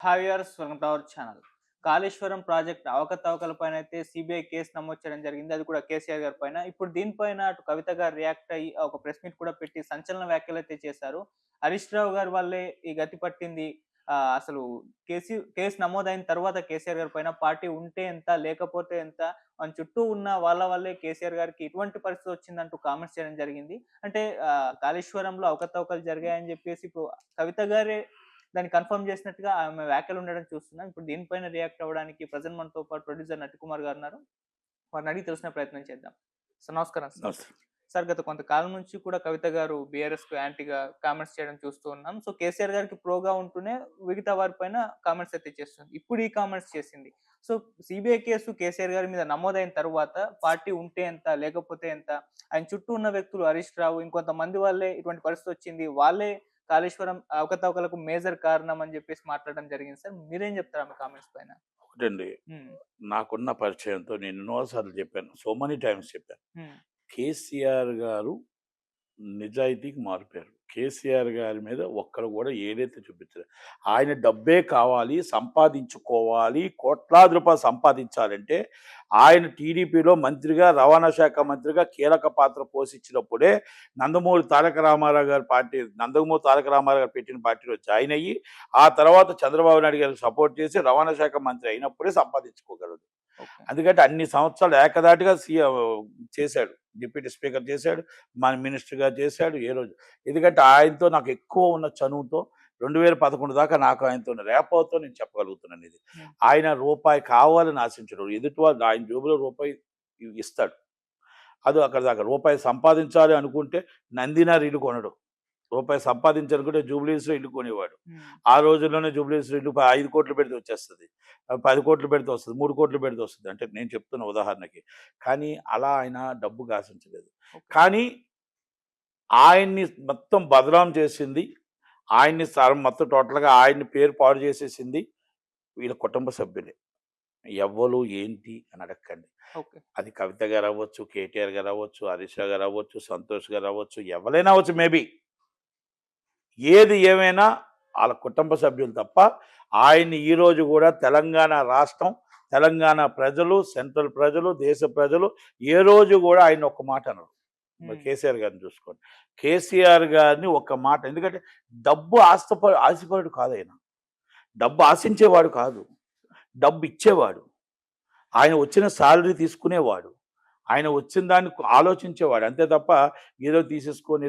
Hi viewers, welcome to our channel. Kaleshwaram project అవకతవకలపైన అయితే CBI case నమోదు చేయడం జరిగింది. అది కూడా కేసీఆర్ గారి పైన. ఇప్పుడు దీనిపైన అటు కవిత గారు రియాక్ట్ అయ్యి ఒక ప్రెస్ మీట్ కూడా పెట్టి సంచలన వ్యాఖ్యలైతే చేశారు. హరీష్ రావు గారి వల్లే ఈ గతి పట్టింది. అసలు కేసు నమోదైన తర్వాత కేసీఆర్ గారి పైన పార్టీ ఉంటే ఎంత, లేకపోతే ఎంత, మన చుట్టూ ఉన్న వాళ్ళ వల్లే కేసీఆర్ గారికి ఇటువంటి పరిస్థితి వచ్చిందంటూ కామెంట్స్ చేయడం జరిగింది. అంటే కాళేశ్వరంలో అవకతవకలు జరిగాయని చెప్పేసి ఇప్పుడు కవిత గారే దాన్ని కన్ఫర్మ్ చేసినట్టుగా ఆమె వ్యాఖ్యలు ఉండడం చూస్తున్నాం. ఇప్పుడు దీనిపైన రియాక్ట్ అవ్వడానికి ప్రెజెంట్ మనతో పాటు ప్రొడ్యూసర్ నట్టికుమార్ గారు ఉన్నారు. వారిని అడిగి తెలుసుకునే ప్రయత్నం చేద్దాం. సార్ నమస్కారం సార్. నమస్తే. సార్ గత కొంతకాలం నుంచి కూడా కవిత గారు బీఆర్ఎస్‌కు యాంటీగా కామెంట్స్ చేయడం చూస్తూ ఉన్నాం. సో కేసీఆర్ గారికి ప్రోగా ఉంటూనే మిగతా వారి పైన కామెంట్స్ అయితే చేస్తుంది. ఇప్పుడు ఈ కామెంట్స్ చేసింది. సో సీబీఐ కేసు కేసీఆర్ గారి మీద నమోదైన తరువాత పార్టీ ఉంటే ఎంత, లేకపోతే ఎంత, ఆయన చుట్టూ ఉన్న వ్యక్తులు హరీష్ రావు ఇంకొంతమంది వల్లే ఇటువంటి పరిస్థితి వచ్చింది. వాళ్ళే కాళేశ్వరం అవకతవకలకు మేజర్ కారణం అని చెప్పేసి మాట్లాడడం జరిగింది సార్. మీరేం చెప్తారు ఆమె కామెంట్స్ పైన? ఒకటండి, హ్మ్. నాకున్న పరిచయంతో నేను ఎన్నోసార్లు చెప్పాను. సో మెనీ టైమ్స్ చెప్పాను. హ్మ్. కేసీఆర్ గారు నిజాయితీకి మారిపోయారు. కేసీఆర్ గారి మీద ఒక్కరు కూడా ఏదైతే చూపించలేదు. ఆయన డబ్బే కావాలి, సంపాదించుకోవాలి, కోట్లాది రూపాయలు సంపాదించాలంటే ఆయన టీడీపీలో మంత్రిగా, రవాణా శాఖ మంత్రిగా కీలక పాత్ర పోషించినప్పుడే నందమూరి తారక రామారావు గారి పార్టీ, నందమూరి తారక రామారావు గారు పెట్టిన పార్టీలో జాయిన్ అయ్యి, ఆ తర్వాత చంద్రబాబు నాయుడు గారికి సపోర్ట్ చేసి రవాణా శాఖ మంత్రి అయినప్పుడే సంపాదించుకోగలడు. ఓకే. ఎందుకంటే అన్ని సంవత్సరాలు ఏకదాటిగా చేశాడు. డిప్యూటీ స్పీకర్ చేశాడు, మన మినిస్టర్గా చేశాడు. ఏ రోజు ఎందుకంటే ఆయనతో నాకు ఎక్కువ ఉన్న చనువుతో 2011 దాకా నాకు ఆయనతో ఉన్న రేపతో నేను చెప్పగలుగుతున్నాను ఇది. హ్మ్. ఆయన రూపాయి కావాలని ఆశించడు. ఎదుటివాడు ఆయన జేబులో రూపాయి ఇస్తాడు. అది అక్కడ దాకా. రూపాయి సంపాదించాలి అనుకుంటే నందినార్ ఇల్లు కొనడు. రూపాయి సంపాదించాలనుకుంటే జూబ్లీహిల్స్‌లో ఇల్లు కొనేవాడు. హ్మ్. ఆ రోజుల్లోనే జూబ్లీహిల్స్‌లో ఇల్లు 5 కోట్లు పెడితే వచ్చేస్తది. 10 కోట్లు పెడితే వస్తది. 3 కోట్లు పెడితే వస్తది. అంటే నేను చెప్తున్న ఉదాహరణకి. కానీ అలా ఆయన డబ్బుకి ఆశించలేదు. ఓకే. కానీ ఆయన్ని మొత్తం బదనాం చేసింది, ఆయన్ని మొత్తం టోటల్‌గా ఆయన్ని పేరు పాడు చేసేసింది వీళ్ళ కుటుంబ సభ్యులే. ఎవ్వలు ఏంటి అని అడక్కండి. ఓకే. అది కవిత గారు అవ్వచ్చు, కేటీఆర్ గారు అవ్వచ్చు, హరీష్ రావు గారు అవ్వచ్చు, సంతోష్ గారు అవ్వచ్చు, ఎవరైనా అవ్వచ్చు మేబీ. ఏది ఏమైనా ఆళ్ళ కుటుంబ సభ్యులు తప్ప ఆయన్ని ఈరోజు కూడా తెలంగాణ రాష్ట్రం, తెలంగాణ ప్రజలు, సెంట్రల్ ప్రజలు, దేశ ప్రజలు ఏ రోజు కూడా ఆయన ఒక్క మాట అనరు. మరి హ్మ్. కేసీఆర్ గారిని చూసుకోండి. కేసీఆర్ గారిని ఒక్క మాట, ఎందుకంటే డబ్బు ఆశపరుడు కాదాయన. డబ్బు ఆశించేవాడు కాదు. డబ్బు ఇచ్చేవాడు. ఆయన వచ్చిన సాలరీ తీసుకునేవాడు. ఆయన వచ్చిన దాన్ని ఆలోచించేవాడు. అంతే తప్ప ఏదో తీసేసుకొని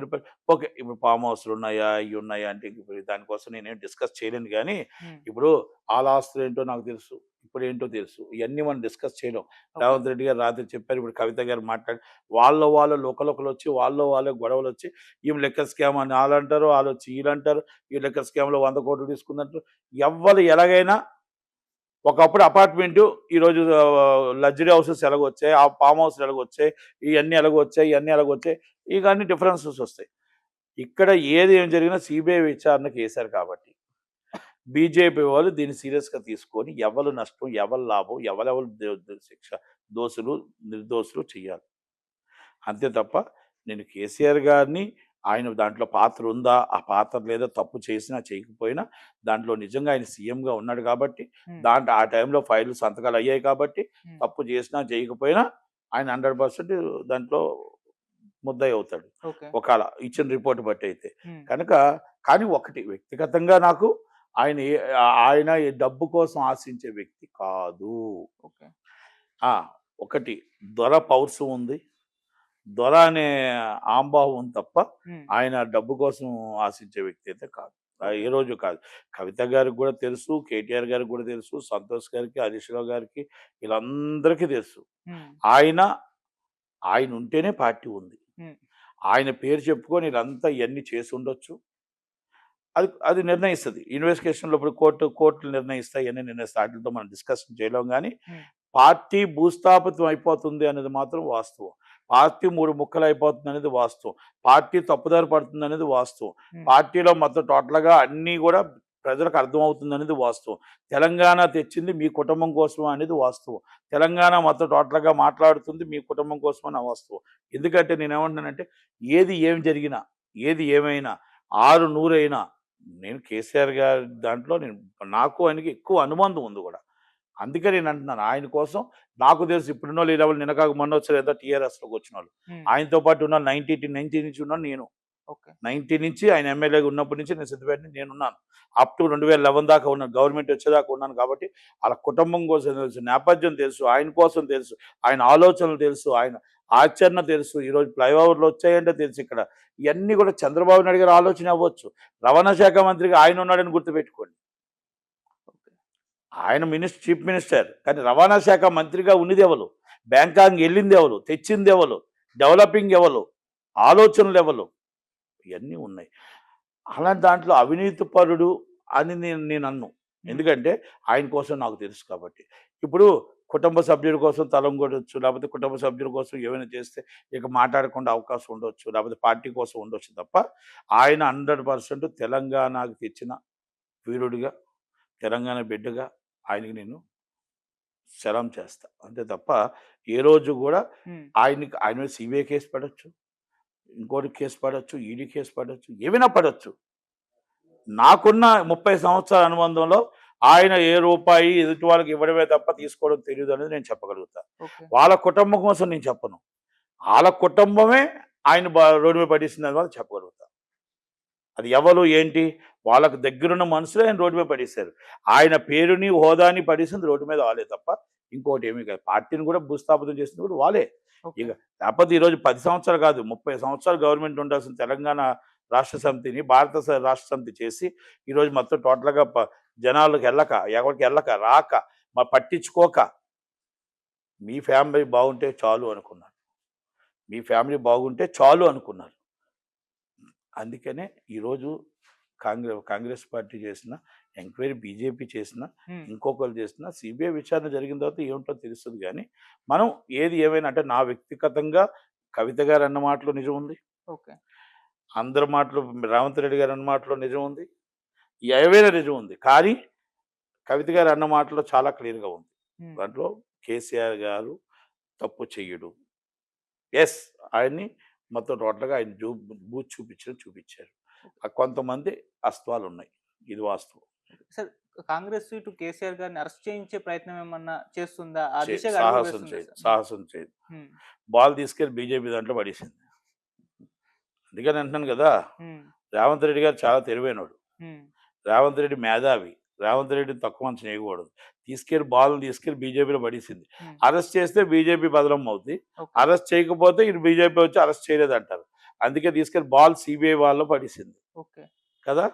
ఓకే. ఇప్పుడు ఫామ్ హౌస్‌లు ఉన్నాయా? ఇయి ఉన్నాయా? అంటే ఇప్పుడు దానికోసం నేనేం డిస్కస్ చేయలేను గానీ, హ్మ్. ఇప్పుడు ఆళ్ళ ఆస్తులేంటో నాకు తెలుసు. ఇప్పుడేంటో తెలుసు. ఇయన్నీ మనం డిస్కస్ చేయలేం. ఓకే. రేవంత్ రెడ్డి గారు రాత్రి చెప్పారు. ఇప్పుడు కవిత గారు మాట్లాడి వాళ్ళు లోకలొకలొచ్చి వాళ్ళలో వాళ్ళే గొడవలొచ్చి ఈమె లెక్కర్ స్కామ్ అని ఆళ్ళంటారు. ఆళ్ళొచ్చి ఈళ్ళంటారు. ఈ లెక్కర్ స్కామ్‌లో 100,00,00,000 తీసుకుందంటారు. ఎవ్వరు ఎలాగైనా ఒకప్పుడు అపార్ట్మెంటు ఈరోజు లగ్జరీ హౌసెస్ ఎలాగొచ్చాయి, ఆ ఫామ్ హౌస్‌లు ఎలాగొచ్చాయి, ఇయన్నీ ఎలాగొచ్చాయి, ఇక అన్ని డిఫరెన్సెస్ వస్తాయి. ఇక్కడ ఏం జరిగినా సిబిఐ విచారణకి ఏశారు కాబట్టి, బీజేపీ వాళ్ళు దీన్ని సీరియస్‌గా తీసుకొని ఎవరు నష్టం, ఎవరు లాభం, ఎవరెవరు శిక్ష, దోషులు, నిర్దోషులు చెయ్యాలి. అంతే తప్ప నేను కేసీఆర్ గారిని ఆయన దాంట్లో పాత్ర ఉందా, ఆ పాత్ర లేదా, తప్పు చేసినా చేయకపోయినా దాంట్లో నిజంగా ఆయన సీఎంగా ఉన్నాడు కాబట్టి, హ్మ్. ఆ టైంలో ఫైల్‌లు సంతకాలు అయ్యాయి కాబట్టి, హ్మ్. తప్పు చేసినా చేయకపోయినా ఆయన 100% దాంట్లో ముద్దాయి అవుతాడు. ఓకే. ఒకాళ ఇచ్చిన రిపోర్ట్ బట్టి అయితే. హ్మ్. కనుక కానీ ఒకటి వ్యక్తిగతంగా నాకు ఆయన ఆయన ఈ డబ్బు కోసం ఆశించే వ్యక్తి కాదు. ఓకే. ఆ! ఒకటి దొర పౌరుషం ఉంది. దొర అనే ఆంబాహం ఉంది తప్ప హ్మ్. ఆయన డబ్బు కోసం ఆశించే వ్యక్తి అయితే కాదు. ఓకే. ఏ రోజు కాదు. కవిత గారికి కూడా తెలుసు, కేటీఆర్ గారికి కూడా తెలుసు, సంతోష్ గారికి, హరీష్ రావు గారికి, వీళ్ళందరికీ తెలుసు. హ్మ్. ఆయన ఆయన ఉంటేనే పార్టీ ఉంది. హ్మ్. ఆయన పేరు చెప్పుకొని వీళ్ళంతా ఇయన్నీ చేసుండొచ్చు. అది అది నిర్ణయిస్తది. ఇన్వెస్టిగేషన్‌లో ఇప్పుడు కోర్టులు నిర్ణయిస్తాయి. ఇయన్నీ నిర్ణయిస్తాయి. ఆటిలతో మనం డిస్కషన్ చేయలేం గానీ, హ్మ్. పార్టీ భూస్థాపితం అయిపోతుంది అనేది మాత్రం వాస్తవం. పార్టీ 3 ముక్కలయిపోతుందనేది వాస్తవం. పార్టీ తప్పుదారి పడుతుందనేది వాస్తవం. హ్మ్. పార్టీలో మొత్తం టోటల్‌గా అన్నీ గూడా ప్రజలకు అర్థమవుతుందనేది వాస్తవం. తెలంగాణ తెచ్చింది మీ కుటుంబం కోసమా అనేది వాస్తవం. తెలంగాణ మొత్తం టోటల్‌గా మాట్లాడుతుంది మీ కుటుంబం కోసమని వాస్తవం. ఎందుకంటే నేనేమంటున్నానంటే, ఏది ఏం జరిగినా, ఏది ఏమైనా, 6 నూరైనా నేను కేసీఆర్ గారి దాంట్లో నాకు ఆయనకి ఎక్కువ అనుబంధం ఉంది కూడా. అందుకే నేను అంటున్నాను ఆయన కోసం. నాకు తెలుసు ఇప్పుడున్న వాళ్ళు ఈ లెవెల్ నిన్నకాక మొన్న వచ్చారు ఏదో టీఆర్ఎస్లోకి వచ్చిన వాళ్ళు. ఆయనతో పాటు ఉన్న 90 నుంచి ఉన్నాను నేను. ఓకే. 90 నుంచి ఆయన ఎమ్మెల్యేగా ఉన్నప్పటి నుంచి నేను సిద్దిపేట నుంచి నేనున్నాను. అప్ టు 2011 దాకా ఉన్నాను. గవర్నమెంట్ వచ్చేదాకా ఉన్నాను కాబట్టి వాళ్ళ కుటుంబం కోసం తెలుసు, నేపథ్యం తెలుసు, ఆయన కోసం తెలుసు, ఆయన ఆలోచనలు తెలుసు, ఆయన ఆచరణ తెలుసు. ఈరోజు ఫ్లైఓవర్లు వచ్చాయంటే తెలుసు ఇక్కడ. ఇవన్నీ కూడా చంద్రబాబు నాయుడు గారి ఆలోచన అవ్వచ్చు. రవాణా శాఖ మంత్రిగా ఆయన ఉన్నాడని గుర్తుపెట్టుకోండి. ఆయన చీఫ్ మినిస్టర్, కానీ రవాణా శాఖ మంత్రిగా ఉన్నది ఎవరు? బ్యాంకాంగ్ వెళ్ళింది ఎవరు? తెచ్చింది ఎవరు? డెవలపింగ్ ఎవరు? ఆలోచనలు ఎవరు? ఇవన్నీ ఉన్నాయి. అలాంటి దాంట్లో అవినీతి పరుడు అని నేను అన్ను. ఎందుకంటే ఆయన కోసం నాకు తెలుసు కాబట్టి. ఇప్పుడు కుటుంబ సభ్యుల కోసం తలంగొడవచ్చు, లేకపోతే కుటుంబ సభ్యుల కోసం ఏమైనా చేస్తే ఇక మాట్లాడకుండా అవకాశం ఉండొచ్చు, లేకపోతే పార్టీ కోసం ఉండొచ్చు తప్ప ఆయన 100% తెలంగాణకు తెచ్చిన వీరుడిగా, తెలంగాణ బిడ్డగా ఆయనకి నేను సలాం చేస్తా. అంతే తప్ప ఏ రోజు కూడా ఆయన మీద సిబిఐ కేసు పడవచ్చు, ఇంకోటి కేసు పడవచ్చు, ఈడీ కేసు పడవచ్చు, ఏమైనా పడవచ్చు. నాకున్న 30 సంవత్సరాల అనుబంధంలో ఆయన ఏ రూపాయి ఎదుటి వాళ్ళకి ఇవ్వడమే తప్ప తీసుకోవడం తెలియదు అనేది నేను చెప్పగలుగుతా. వాళ్ళ కుటుంబం కోసం నేను చెప్పను. వాళ్ళ కుటుంబమే ఆయన రోడ్డు మీద పడేసింది అని వాళ్ళు చెప్పగలుగుతా. అది ఎవరు ఏంటి వాళ్ళకు దగ్గరున్న మనుషులే ఆయన రోడ్డు మీద పడేశారు. ఆయన పేరుని హోదాని పడేసింది రోడ్డు మీద వాళ్ళే తప్ప ఇంకోటి ఏమీ కాదు. పార్టీని కూడా భూస్థాపితం చేసింది కూడా వాళ్ళే. ఇక లేకపోతే ఈరోజు 10 సంవత్సరాలు కాదు 30 సంవత్సరాలు గవర్నమెంట్ ఉండాల్సిన తెలంగాణ రాష్ట్ర సమితిని భారత రాష్ట్ర సమితి చేసి ఈరోజు మొత్తం టోటల్గా జనాలకు వెళ్ళక, ఎవరికి వెళ్ళక, రాక, పట్టించుకోక మీ ఫ్యామిలీ బాగుంటే చాలు అనుకున్నారు. మీ ఫ్యామిలీ బాగుంటే చాలు అనుకున్నారు. అందుకనే ఈరోజు కాంగ్రెస్ పార్టీ చేసిన ఎంక్వైరీ, బీజేపీ చేసిన, ఇంకొకరు చేసిన సిబిఐ విచారణ జరిగిన తర్వాత ఏమిటో తెలుస్తుంది. కానీ మనం ఏది ఏమైనా అంటే నా వ్యక్తిగతంగా కవిత గారు అన్న మాటలో నిజం ఉంది, అందరి మాటలు రేవంత్ రెడ్డి గారు అన్న మాటలో నిజం ఉంది, ఏవైనా నిజం ఉంది. కానీ కవిత గారు అన్న మాటలో చాలా క్లియర్గా ఉంది. దాంట్లో కేసీఆర్ గారు తప్పు చెయ్యడు. ఎస్, ఆయన్ని మొత్తం టోటల్గా ఆయన బూత్ చూపించారు. కొంతమంది అస్త్వాలు ఉన్నాయి, ఇది వాస్తవం. సార్, కాంగ్రెస్ ఇటు కేసీఆర్ గారిని అరెస్ట్ చేయించే ప్రయత్నం ఏమన్నా చేస్తుందా? సాహసం చేయదు. బాల్ తీసుకెళ్ళి బీజేపీ దాంట్లో పడేసింది. అందుకని అంటున్నాను కదా, రేవంత్ రెడ్డి గారు చాలా తెలివైనడు, రేవంత్ రెడ్డి మేధావి, రేవంత్ రెడ్డిని తక్కువ అంచనా వేయకూడదు. బాల్ తీసుకెళ్ళి బీజేపీలో పడేసింది. అరెస్ట్ చేస్తే బీజేపీ బదలం అవుతుంది, అరెస్ట్ చేయకపోతే ఇది బీజేపీ వచ్చి అరెస్ట్ చేయలేదు అంటారు. అందుకే తీసుకెళ్ళి బాల్ సిబిఐ వాళ్ళలో పడేసింది కదా.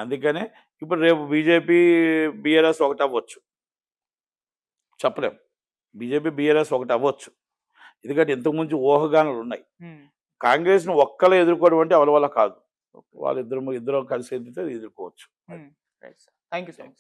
అందుకనే ఇప్పుడు రేపు బీజేపీ బీఆర్ఎస్ ఒకటి అవ్వచ్చు, చెప్పలేం. బీజేపీ బీఆర్ఎస్ ఒకటి అవ్వచ్చు, ఎందుకంటే ఇంతకుముందు ఊహగానాలు ఉన్నాయి. కాంగ్రెస్ను ఒక్కలే ఎదుర్కోవడం అంటే ఎవరి వల్ల కాదు. వాళ్ళు ఇద్దరు కలిసి ఎదుర్కోవచ్చు. Thank you so much.